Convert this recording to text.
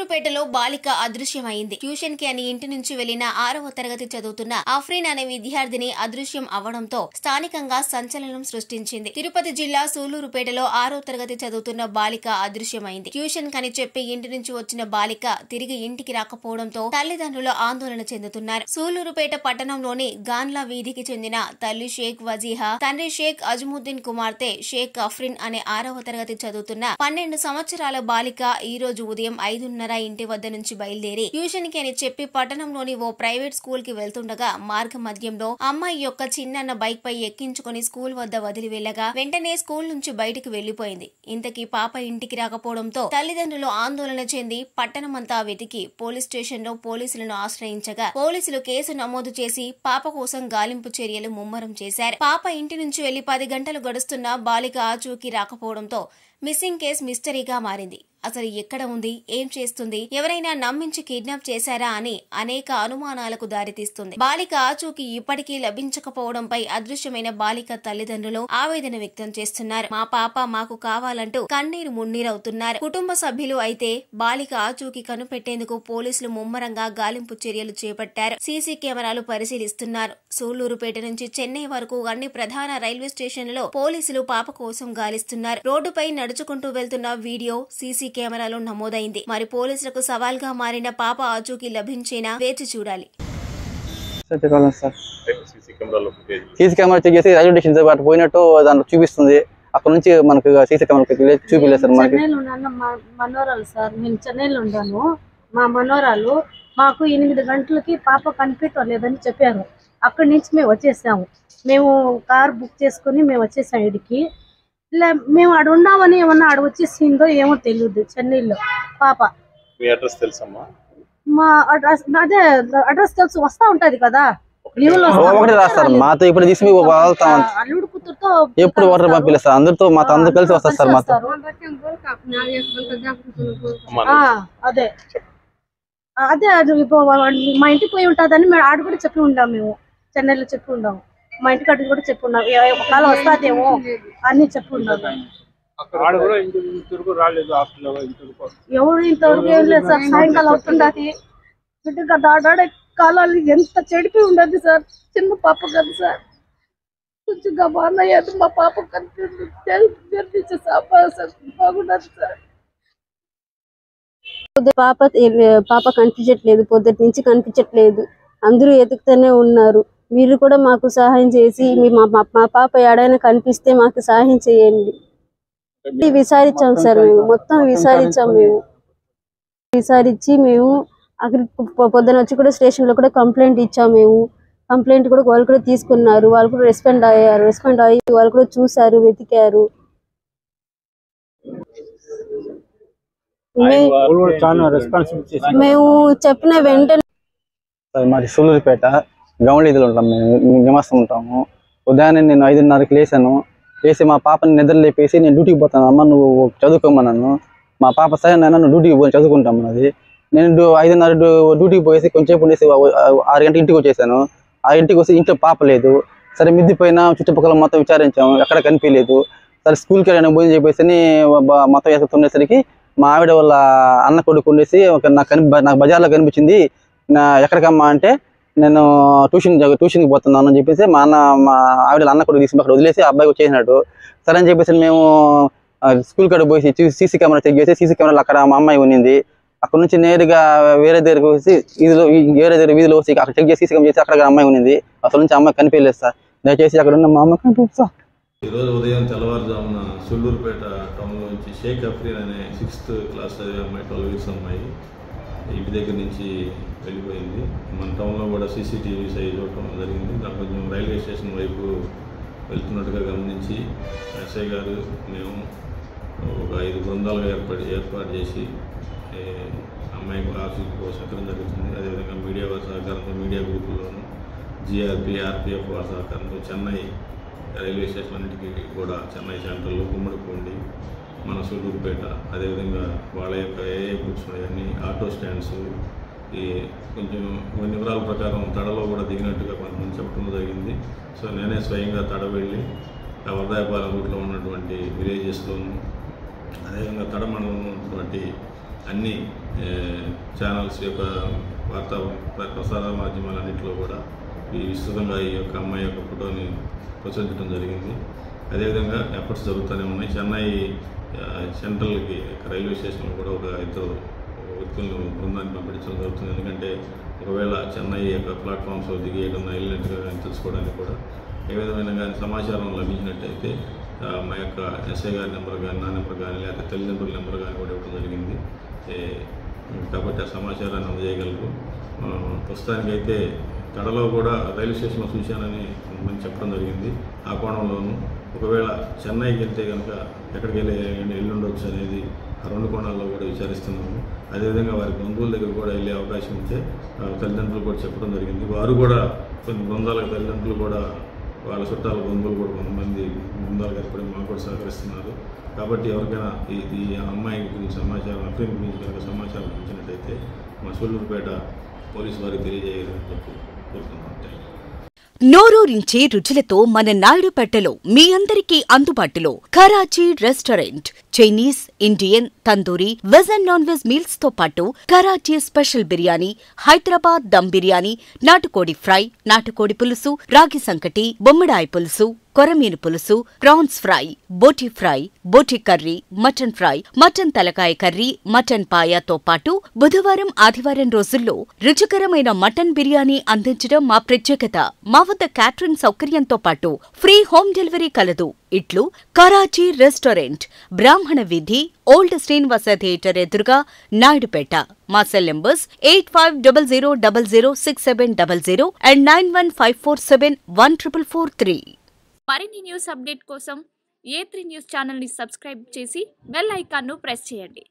సూలూరుపేటలో బాలిక అదృశ్యమైంది. ట్యూషన్ కి అని ఇంటి నుంచి వెళ్లిన 6వ తరగతి చదువుతున్న ఆఫ్రీన్ అనే విద్యార్థిని అదృశ్యం అవడంతో స్థానికంగా సంచలనం సృష్టించింది. తిరుపతి జిల్లా సూలూరుపేటలో 6వ తరగతి చదువుతున్న బాలిక అదృశ్యమైంది. ట్యూషన్ కని చెప్పి ఇంటి నుంచి వచ్చిన బాలిక తిరిగి ఇంటికి రాకపోవడంతో తల్లిదండ్రులు ఆందోళన చెందుతున్నారు. సూలూరుపేట పట్టణంలోని గాన్లా వీధికి చెందిన తల్లి షేక్ వజీహా, తండ్రి షేక్ అజ్ముద్దీన్ కుమార్తె షేక్ ఆఫ్రీన్ అనే 6వ తరగతి చదువుతున్న 12 సంవత్సరాల బాలిక ఈ రోజు ఉదయం 5:30 ఇంటి వద్ద నుంచి బయలుదేరి ట్యూషన్ కి అని చెప్పి పట్టణంలోని ఓ ప్రైవేట్ స్కూల్ కి వెళ్తుండగా మార్గ మధ్యంలో అమ్మాయి యొక్క చిన్న బైక్ పై ఎక్కించుకుని స్కూల్ వద్ద వదిలి వెళ్లగా వెంటనే స్కూల్ నుంచి బయటికి వెళ్లిపోయింది. ఇంతకీ పాప ఇంటికి రాకపోవడంతో తల్లిదండ్రులు ఆందోళన చెంది పట్టణమంతా వెతికి పోలీస్ స్టేషన్ లో పోలీసులను ఆశ్రయించగా పోలీసులు కేసు నమోదు చేసి పాప కోసం గాలింపు చర్యలు ముమ్మరం చేశారు. పాప ఇంటి నుంచి వెళ్లి 10 గంటలు గడుస్తున్నా బాలిక ఆచూకీ రాకపోవడంతో మిస్సింగ్ కేసు మిస్టరీగా మారింది. అసలు ఎక్కడ ఉంది, ఏం చేస్తుంది, ఎవరైనా నమ్మించి కిడ్నాప్ చేశారా అని అనేక అనుమానాలకు దారితీస్తుంది. బాలిక ఆచూకీ ఇప్పటికీ లభించకపోవడంపై అదృశ్యమైన బాలిక తల్లిదండ్రులు ఆవేదన వ్యక్తం చేస్తున్నారు. మా పాప మాకు కావాలంటూ కన్నీరు మున్నీరవుతున్నారు. కుటుంబ సభ్యులు అయితే బాలిక ఆచూకీ కనిపెట్టేందుకు పోలీసులు ముమ్మరంగా గాలింపు చర్యలు చేపట్టారు. సీసీ కెమెరాలు పరిశీలిస్తున్నారు. సూళ్లూరుపేట నుంచి చెన్నై వరకు అన్ని ప్రధాన రైల్వే స్టేషన్లలో పోలీసులు పాప కోసం గాలిస్తున్నారు. రోడ్డుపై నడుచుకుంటూ వెళ్తున్న వీడియో సీసీ కెమెరాలో నమోదైంది. మరి పోలీసులకు సవాల్గా మారిన పాప ఆచూకీ లభించేనా వేచి చూడాలి. సీసీ కెమెరా చెక్ చేసి రైల్వే స్టేషన్ అటు పోయినట్టు దాంట్లో చూపిస్తుంది. అక్కడ నుంచి మనకు సీసీ కెమెరా చూపిలేదు సార్. మనోరాలు సార్, నేను చెన్నైలో ఉన్నాను. మా మనోరాలు మాకు 8 గంటలకి పాప కనిపించలేదని చెప్పారు. అక్కడి నుంచి మేము వచ్చేసాము. మేము కార్ బుక్ చేసుకుని మేము వచ్చేసాం ఇడికి. ఇలా మేము ఆడ ఉన్నామని ఏమన్నా ఆడ వచ్చేసిందో ఏమో తెలియదు. చెన్నైలో పాప మా అడ్రస్ అదే అడ్రస్ తెలుసు, వస్తా ఉంటది కదా లీవ్లో మాతో ఇప్పుడు తీసి అల్లుడు కూతురుతో ఎప్పుడు వాటర్ పంపిస్తారు. అందరితో మాతో అందరూ కలిసి వస్తారు సార్. మాతో అదే అదే మా ఇంటికి పోయి ఉంటుందని మేము ఆడ కూడా చెప్పి ఉంటాం. మేము చెన్నైలో చెప్పి ఉన్నాము. మా ఇంటికి అటు కూడా చెప్పి ఉన్నాం. ఒకవేళ వస్తాదేమో అని చెప్పి ఉన్నాము. ఎవరు ఇంతవరకు ఏం లేదు సార్. సాయంకాలం అవుతుండది బిడ్డగా దాడాడే కాలాలు ఎంత చెడిపి ఉండదు సార్. చిన్న పాప కదా సార్, కొంచెం బాగున్నాయి. మా పాప కనిపించే బాగుండదు సార్. పాప కనిపించట్లేదు, పొద్దుటి నుంచి కనిపించట్లేదు. అందరూ ఎదుగుతూనే ఉన్నారు. మీరు కూడా మాకు సహాయం చేసి మా పాప ఎడైనా కనిపిస్తే మాకు సహాయం చేయండి. విచారించాం సార్, మేము మొత్తం విచారించాం. మేము విచారించి మేము అక్కడికి పొద్దున వచ్చి కూడా స్టేషన్ లో కూడా కంప్లైంట్ ఇచ్చాం. మేము కంప్లైంట్ కూడా వాళ్ళు కూడా తీసుకున్నారు. వాళ్ళు కూడా రెస్పాండ్ అయ్యారు. రెస్పాండ్ అయ్యి వాళ్ళు కూడా చూసారు, వెతికారు. మేము చెప్పిన వెంటనే మాది సూలూరుపేట గౌండ్లీదిలో ఉంటాం. మేము నివాసం ఉంటాము. ఉదయాన్నే నేను 5:30కి లేచి మా పాపని నిద్ర లేపేసి నేను డ్యూటీకి పోతాను. అమ్మ నువ్వు చదువుకోమన్నాను. మా పాప సరే నాన్న నువ్వు డ్యూటీకి పోయి చదువుకుంటాం అన్నది. నేను 5:30 డ్యూటీకి పోయేసి కొంచెం ఉండేసి 6 గంటల ఇంటికి వచ్చేసాను. ఆ ఇంటికి వస్తే ఇంట్లో పాప లేదు. సరే మిద్దిపోయిన చుట్టుపక్కల మొత్తం విచారించాము, ఎక్కడ కనిపించలేదు. సరే స్కూల్కి వెళ్ళిన భోజనం చెప్పేసి మొత్తం వేసుకుతుండేసరికి మా ఆవిడ వాళ్ళ అన్న కొడుకు ఉండేసి నాకు బజార్లో కనిపించింది. ఎక్కడికమ్మా అంటే నేను ట్యూషన్కి పోతున్నాను అని చెప్పేసి మా ఆవిడ అన్న కొడుకు తీసుకుని అక్కడ వదిలేసి అబ్బాయి వచ్చేసినట్టు. సరే అని చెప్పేసి మేము స్కూల్ కాడ పోయి సీసీ కెమెరా చెక్ చేసి సీసీ కెమెరాలో అక్కడ మా అమ్మాయి ఉన్నింది. అక్కడ నుంచి నేరుగా వేరే దగ్గరకు వచ్చి వీధిలో వచ్చి అక్కడ చెక్ చేసి సీసీ కెమెరా చేసి అక్కడ అమ్మాయి ఉన్నింది. అసలు నుంచి అమ్మాయి కనిపించలేదు సార్. దయచేసి అక్కడ ఉన్న మా అమ్మాయి కనిపిస్తా. ఈరోజు ఉదయం తెల్లవారుజామున సూళ్లూరుపేట టౌన్లో నుంచి షేక్ ఆఫ్రీన్ అనే 6th క్లాస్ చదివే అమ్మాయి 12 years అమ్మాయి ఇంటి దగ్గర నుంచి వెళ్ళిపోయింది. మన టౌన్లో కూడా CCTVs అవి చూడటం జరిగింది. దాని కొంచెం రైల్వే స్టేషన్ వైపు వెళ్తున్నట్టుగా గమనించి ఎస్ఐ గారు మేము ఒక 5 బృందాలుగా ఏర్పాటు చేసి అమ్మాయి ఆఫీస్కి సహకరం జరుగుతుంది. అదేవిధంగా మీడియా వారి సహకారంతో మీడియా గ్రూపుల్లోనూ GRP, RPF వారి సహకారంతో చెన్నై రైల్వే స్టేషన్ అన్నింటికి కూడా చెన్నై సెంట్రల్లో గుమ్మడిపూండి, మన సూళ్లూరుపేట, అదేవిధంగా వాళ్ళ యొక్క AA గ్రూప్స్ అన్ని ఆటో స్టాండ్స్ ఈ కొంచెం కొన్ని వివరాల ప్రకారం తడలో కూడా దిగినట్టుగా కొంతమంది చెప్పడం జరిగింది. సో నేనే స్వయంగా తడ వెళ్ళి ఆ వరదాయపాలెం రూట్లో ఉన్నటువంటి విలేజెస్లోనూ అదేవిధంగా తడ మండలంలో ఉన్నటువంటి అన్ని ఛానల్స్ యొక్క వార్తా ప్రసార మాధ్యమాలన్నింటిలో కూడా ఈ విస్తృతంగా ఈ యొక్క అమ్మాయి యొక్క ఫోటోని ప్రచురించడం జరిగింది. అదేవిధంగా ఎఫర్ట్స్ జరుగుతూనే ఉన్నాయి. చెన్నై సెంట్రల్కి రైల్వే స్టేషన్లో కూడా ఒక 2 వ్యక్తులను బృందాన్ని పంపించడం జరుగుతుంది. ఎందుకంటే ఒకవేళ చెన్నై యొక్క ప్లాట్ఫామ్స్ దిగి ఏదన్నా వెళ్ళినట్టుగా కానీ తెలుసుకోవడానికి కూడా ఏ విధమైన కానీ సమాచారం లభించినట్టయితే మా యొక్క ఎస్ఐ గారి నెంబర్ కానీ, నా నెంబర్ కానీ, లేకపోతే తల్లిదండ్రుల నెంబర్ కానీ కూడా ఇవ్వడం జరిగింది. కాబట్టి ఆ సమాచారాన్ని అందజేయగలరు. ప్రస్తుతానికైతే కడలో కూడా రైల్వే స్టేషన్లో చూశానని మనం చెప్పడం జరిగింది. ఆ కోణంలోనూ ఒకవేళ చెన్నైకి వెళ్తే కనుక ఎక్కడికి వెళ్ళి ఉండొచ్చు అనేది ఆ 2 కోణాల్లో కూడా విచారిస్తున్నాము. అదేవిధంగా వారి బంధువుల దగ్గర కూడా వెళ్ళే అవకాశం ఉంటే తల్లిదండ్రులు కూడా చెప్పడం జరిగింది. వారు కూడా కొన్ని బృందాలకు తల్లిదండ్రులు కూడా వాళ్ళ చుట్టాల బంధువులు కూడా కొంతమంది బృందాలు ఏర్పడి మాకు కూడా సహకరిస్తున్నారు. కాబట్టి ఎవరికైనా ఈ అమ్మాయి గురించి సమాచారం, అఫ్రీన్ గురించి కనుక సమాచారం ఇచ్చినట్టయితే మా సూళ్ళూరుపేట పోలీసు వారికి తెలియజేయాలని చెప్పి కోరుతున్నాం. నోరూరించే రుచులతో మన నాయుడుపేటలో మీ అందరికీ అందుబాటులో Karachi restaurant. Chinese, Indian, tandoori, veg and non veg meals తో పాటు కరాచీ స్పెషల్ బిర్యానీ, హైదరాబాద్ దమ్ బిర్యానీ, నాటుకోడి ఫ్రై, నాటుకోడి పులుసు, రాగి సంకటి, బొమ్మిడాయి పులుసు, కొరమీను పులుసు, ప్రాన్స్ ఫ్రై, బోటి కర్రీ, మటన్ ఫ్రై, మటన్ తలకాయ కర్రీ, మటన్ పాయాతో పాటు బుధవారం, ఆదివారం రోజుల్లో రుచికరమైన మటన్ బిర్యానీ అందించడం మా ప్రత్యేకత. మా వద్ద క్యాటరింగ్ సౌకర్యంతో పాటు ఫ్రీ హోమ్ డెలివరీ కలదు. ఇట్లు కరాచీ రెస్టారెంట్, బ్రాహ్మణ వీధి, ఓల్డ్ శ్రీనివాస థియేటర్ ఎదురుగా, నాయుడుపేట. మా సెల్ నంబర్స్ 8500006700 అండ్ 9154714443. మరిన్ని న్యూస్ అప్డేట్ కోసం A3 న్యూస్ ఛానల్ ని సబ్స్క్రైబ్ చేసి బెల్ ఐకాన్ ను ప్రెస్ చేయండి.